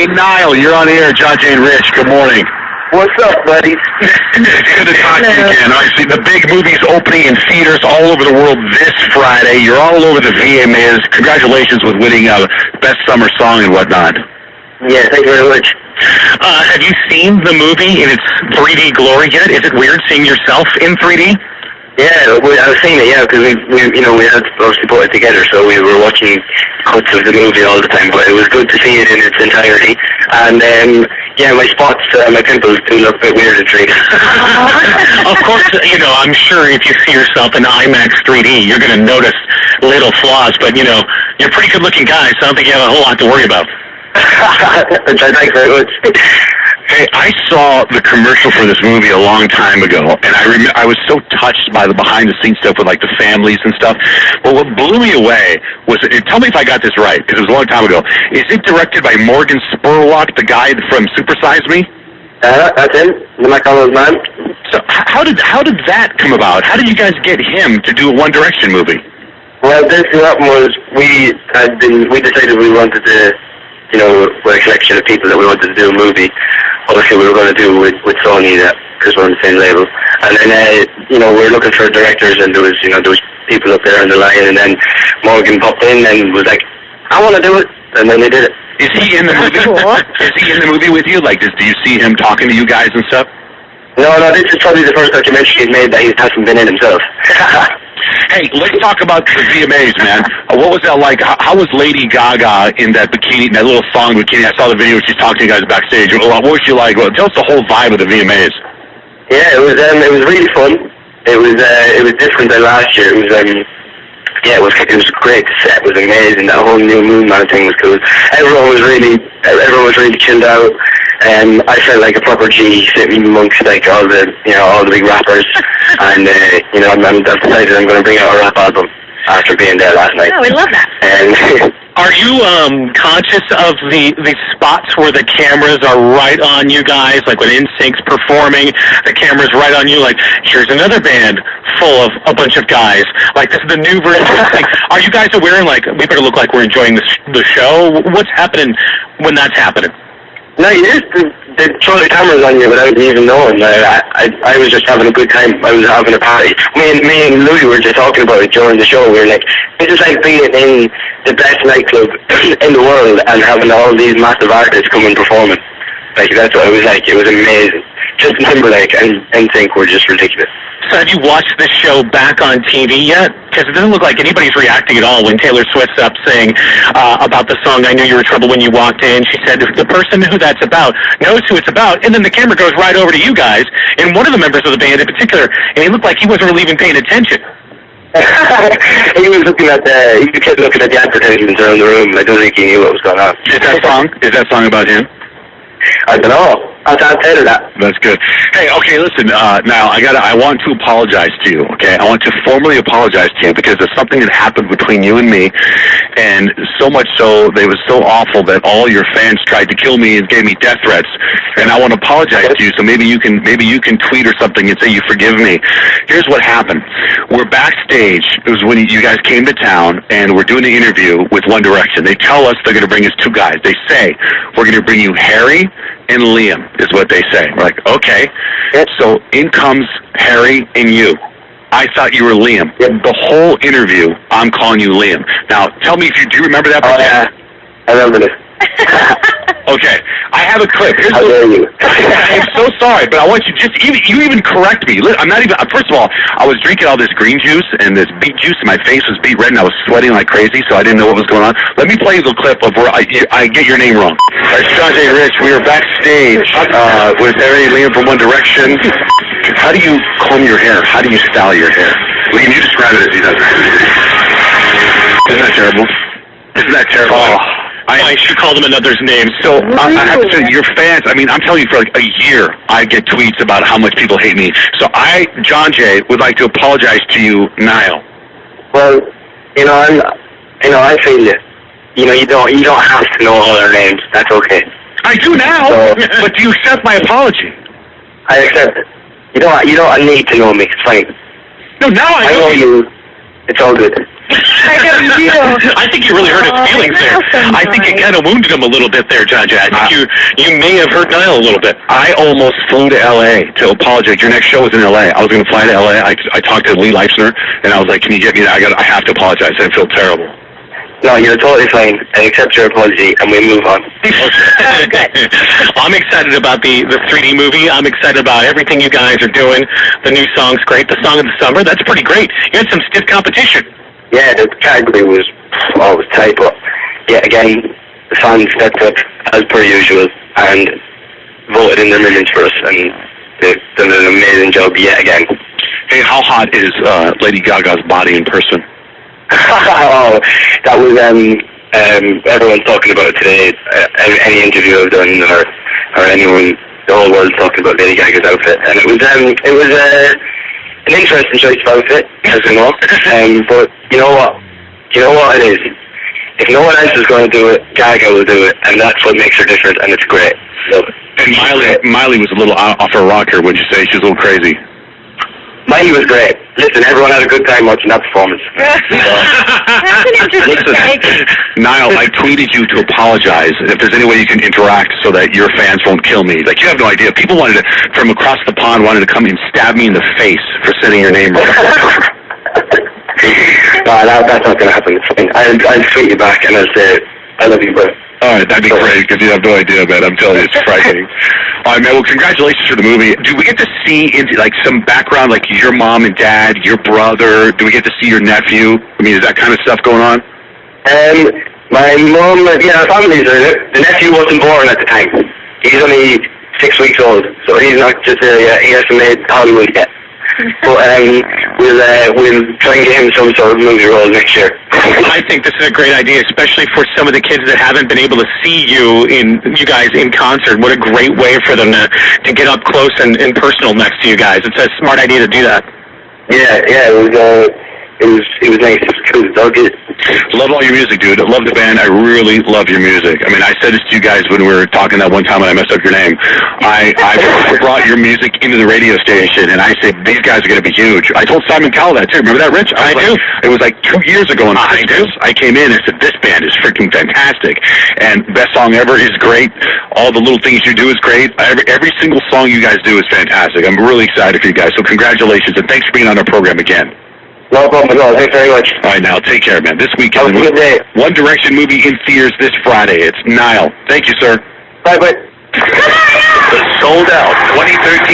Hey, Niall, you're on air. John J. and Rich, good morning. What's up, buddy? It's good to talk to you again. Obviously, the big movie's opening in theaters all over the world this Friday. You're all over the VMAs. Congratulations with winning Best Summer Song and whatnot. Yeah, thank you very much. Have you seen the movie in its 3D glory yet? Is it weird seeing yourself in 3D? Yeah, I've seen it, because we had obviously put it together, so we were watching cuts of the movie all the time, but it was good to see it in its entirety. And, my spots, my pimples do look a bit weird in 3D. Of course, I'm sure if you see yourself in IMAX 3D, you're going to notice little flaws, but, you're a pretty good-looking guy, so I don't think you have a whole lot to worry about. Thanks very much. Hey, I saw the commercial for this movie a long time ago, and I was so touched by the behind-the-scenes stuff with, the families and stuff. But what blew me away was, tell me if I got this right, because it was a long time ago, is it directed by Morgan Spurlock, the guy from Super Size Me? That's him, the McDonald's man. So how did that come about? How did you guys get him to do a One Direction movie? Well, basically what happened was we decided we wanted to, we're a collection of people that we wanted to do a movie. Obviously, we were going to do with Sony because we're on the same label. And then, we were looking for directors, and there was people up there on the line. And then Morgan popped in and was like, "I want to do it," and then they did it. Is he in the movie? Is he in the movie with you? Do you see him talking to you guys and stuff? No, this is probably the first documentary he's made that he hasn't been in himself. Hey, let's talk about the VMAs, man. What was that like? How was Lady Gaga in that bikini, that little thong bikini? I saw the video where she's talking to you guys backstage. What was she like? Well, tell us the whole vibe of the VMAs. Yeah, it was really fun. It was different than last year. It was great. The set was amazing. That whole new Moon Man thing was cool. Everyone was really chilled out. I felt like a proper G sitting amongst all the big rappers. And I've decided I'm going to bring out a rap album after being there last night. Oh, we love that. And are you conscious of the spots where the cameras are right on you guys, like when NSYNC's performing, the camera's right on you, like, here's another band full of a bunch of guys, like, this is the new version of this thing. Are you guys aware, we better look like we're enjoying the show? What's happening when that's happening? No, they throw the cameras on you without even knowing. I was just having a good time. I was having a party. Me and Louis were just talking about it during the show. We were like, it's just like being in the best nightclub in the world and having all these massive artists come and performing. That's what it was like. It was amazing. Justin Timberlake and NSYNC were just ridiculous. So have you watched this show back on TV yet? Because it doesn't look like anybody's reacting at all when Taylor Swift's up saying about the song, I Knew You Were Trouble When You Walked In. She said, the person who that's about knows who it's about. And then the camera goes right over to you guys, and one of the members of the band in particular, and he looked like he wasn't really even paying attention. He was looking at he kept looking at the advertisements around the room. I don't think he knew what was going on. Is that song about him? I don't know. I'll tell you that. That's good. Hey, okay, listen, Niall, I want to apologize to you, okay? I want to formally apologize to you because there's something that happened between you and me, and so much so, it was so awful that all your fans tried to kill me and gave me death threats, and I want to apologize to you, so maybe you can tweet or something and say you forgive me. Here's what happened. We're backstage. It was when you guys came to town, and we're doing the interview with One Direction. They tell us they're going to bring us two guys. They say, we're going to bring you Harry and Liam, is what they say. We're like, okay. Yep. So in comes Harry and you. I thought you were Liam. Yep. The whole interview, I'm calling you Liam. Now, tell me do you remember that? Oh, yeah. I remember this. Okay. I have a clip. How dare you? I'm so sorry, but I want you you even correct me. I'm not even, first of all, I was drinking all this green juice and this beet juice, and my face was beet red, and I was sweating like crazy, so I didn't know what was going on. Let me play you the clip of where I get your name wrong. It's John J. Rich. We are backstage with Harry and Liam from One Direction. How do you comb your hair? How do you style your hair? Liam, you describe it as he does. Isn't that terrible? Isn't that terrible? Oh. I should call them another's name. So I have to say, your fans, I'm telling you, for like a year, I get tweets about how much people hate me. So John J., would like to apologize to you, Niall. Well, I feel it. You don't have to know all their names. That's okay. I do now, but do you accept my apology? I accept it. You don't need to know me. It's fine. No, now I know you. It's all good. I think you really hurt his feelings there. I think it kind of wounded him a little bit there, John Jack. I think you may have hurt Niall a little bit. I almost flew to L.A. to apologize. Your next show was in L.A. I was going to fly to L.A. I talked to Lee Leifsner, and I was like, can you get me there? I have to apologize. I feel terrible. No, you're totally fine. I accept your apology, and we move on. I'm excited about the 3D movie. I'm excited about everything you guys are doing. The new song's great. The song of the summer, that's pretty great. You had some stiff competition. Yeah, the category was always tight, but yet again, the fans stepped up as per usual and voted in their millions for us, and they've done an amazing job yet again. Hey, how hot is Lady Gaga's body in person? Oh, that was everyone's talking about it today. Any interview I've done or anyone, the whole world's talking about Lady Gaga's outfit, and it was an interesting choice of outfit, as you know. But you know what it is. If no one else is going to do it, Gaga will do it, and that's what makes her different, and it's great. Love it. And Miley was a little off her rocker, would you say? She was a little crazy. Miley was great. Listen, everyone had a good time watching that performance. That's an interesting take. Niall, I tweeted you to apologize. If there's any way you can interact so that your fans won't kill me. Like, you have no idea. People wanted to, from across the pond, wanted to come and stab me in the face for saying your name wrong. No, that's not going to happen. It's fine. I'll tweet you back and I'll say, I love you, bro. All right, that'd be great, because you have no idea, man. I'm telling you, it's frightening. All right, man, well, congratulations for the movie. Do we get to see into, like, some background, like your mom and dad, your brother? Do we get to see your nephew? I mean, is that kind of stuff going on? My mom, yeah, our family's in it. The nephew wasn't born at the time. He's only 6 weeks old, so he's not just there yet. He hasn't made Hollywood yet. But we'll try and get him some sort of movie role next year. I think this is a great idea, especially for some of the kids that haven't been able to see you guys in concert. What a great way for them to get up close and personal next to you guys. It's a smart idea to do that. Yeah, it was nice. It was cool. It's all good. Love all your music, dude. I love the band. I really love your music. I mean, I said this to you guys when we were talking that one time when I messed up your name. I brought your music into the radio station, and I said, these guys are going to be huge. I told Simon Cowell that, too. Remember that, Rich? I do. It was like 2 years ago in I came in and said, this band is freaking fantastic. And Best Song Ever is great. All the little things you do is great. Every single song you guys do is fantastic. I'm really excited for you guys. So congratulations, and thanks for being on our program again. No problem at all. Thanks very much. All right, now take care, man. This weekend, have a good day. One Direction movie in theaters this Friday. It's Niall. Thank you, sir. Bye. The sold out 2013